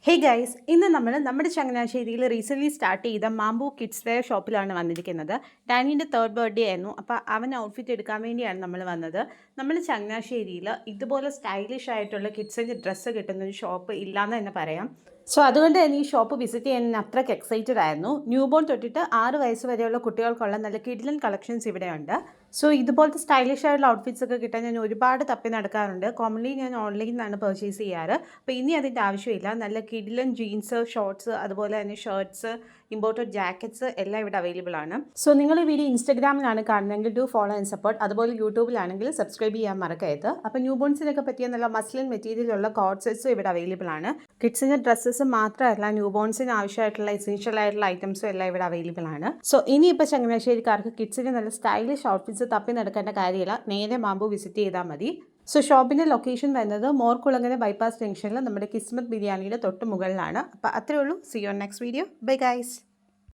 Hey guys, ഇന്ന് നമ്മുടെ ചങ്ങനാശ്ശേരിയിൽ റീസെൻ്റ്ലി സ്റ്റാർട്ട് ചെയ്ത മാംബു കിഡ്സ് വെയർ ഷോപ്പിലാണ് വന്നിരിക്കുന്നത്. ഡാനീൻ്റെ 3rd ബർത്ത്ഡേ ആയിരുന്നു. അപ്പോൾ അവൻ ഔട്ട്ഫിറ്റ് എടുക്കാൻ വേണ്ടിയാണ് നമ്മൾ വന്നത്. നമ്മൾ ചങ്ങനാശ്ശേരിയിൽ ഇതുപോലെ സ്റ്റൈലിഷ് ആയിട്ടുള്ള കിഡ്സിൻ്റെ ഡ്രസ്സ് കിട്ടുന്ന ഒരു ഷോപ്പ് ഇല്ലയെന്ന് തന്നെ പറയാം. സോ അതുകൊണ്ട് തന്നെ ഈ ഷോപ്പ് വിസിറ്റ് ചെയ്യാൻ ഞാൻ അത്രയ്ക്ക് എക്സൈറ്റഡ് ആയിരുന്നു. ന്യൂ ബോൺ തൊട്ടിട്ട് 6 വയസ്സ് വരെയുള്ള കുട്ടികൾക്കുള്ള നല്ല കിഡിലൻ കളക്ഷൻസ് ഇവിടെയുണ്ട്. സോ ഇതുപോലത്തെ സ്റ്റൈലിഷ് ആയിട്ടുള്ള ഔട്ട്ഫിറ്റ്സ് ഒക്കെ കിട്ടാൻ ഞാൻ ഒരുപാട് തപ്പി നടക്കാറുണ്ട്. കോമൺലി ഞാൻ ഓൺലൈനിൽ നിന്നാണ് പർച്ചേസ് ചെയ്യാറ്. അപ്പോൾ ഇനി അതിൻ്റെ ആവശ്യമില്ല. നല്ല കിഡിലൻ ജീൻസ്, ഷോർട്സ്, അതുപോലെ തന്നെ ഷർട്ട്സ്, ഇമ്പോർട്ടഡ് ജാക്കറ്റ്സ് എല്ലാം ഇവിടെ അവൈലബിൾ ആണ്. സോ നിങ്ങൾ ഈ വീഡിയോ ഇൻസ്റ്റാഗ്രാമിലാണ് കാണുന്നതെങ്കിൽ ഡു ഫോളോ ആൻഡ് സപ്പോർട്ട്. അതുപോലെ യൂട്യൂബിലാണെങ്കിൽ സബ്സ്ക്രൈബ് ചെയ്യാൻ മറക്കരുത്. അപ്പോൾ ന്യൂ ബോൺസിനൊക്കെ പറ്റിയ നല്ല മസ്ലിൻ മെറ്റീരിയലുള്ള കോഡ് സെറ്റ്സും ഇവിടെ അവൈലബിൾ ആണ്. കിഡ്സിൻ്റെ ഡ്രസ്സസ് മാത്രമല്ല, ന്യൂ ബോൺസിന് ആവശ്യമായിട്ടുള്ള എസെൻഷ്യൽ ആയിട്ടുള്ള ഐറ്റംസും എല്ലാം ഇവിടെ അവൈലബിൾ ആണ്. സോ ഇനിയിപ്പോൾ ചങ്ങനാശ്ശേരിക്കാർക്ക് കിഡ്സിന് നല്ല സ്റ്റൈലിഷ് ഔട്ട്ഫിറ്റ്സ് തപ്പി നടക്കേണ്ട കാര്യമില്ല. നേരെ മാംബു വിസിറ്റ് ചെയ്താൽ മതി. സോ ഷോപ്പിൻ്റെ ലൊക്കേഷൻ വരുന്നത് മോർക്കുളങ്ങര ബൈപ്പാസ് ജംഗ്ഷനിൽ നമ്മുടെ കിസ്മത്ത് ബിരിയാണിയുടെ തൊട്ട് മുകളിലാണ്. അപ്പോൾ അത്രയേ ഉള്ളൂ. See you on next video. Bye guys.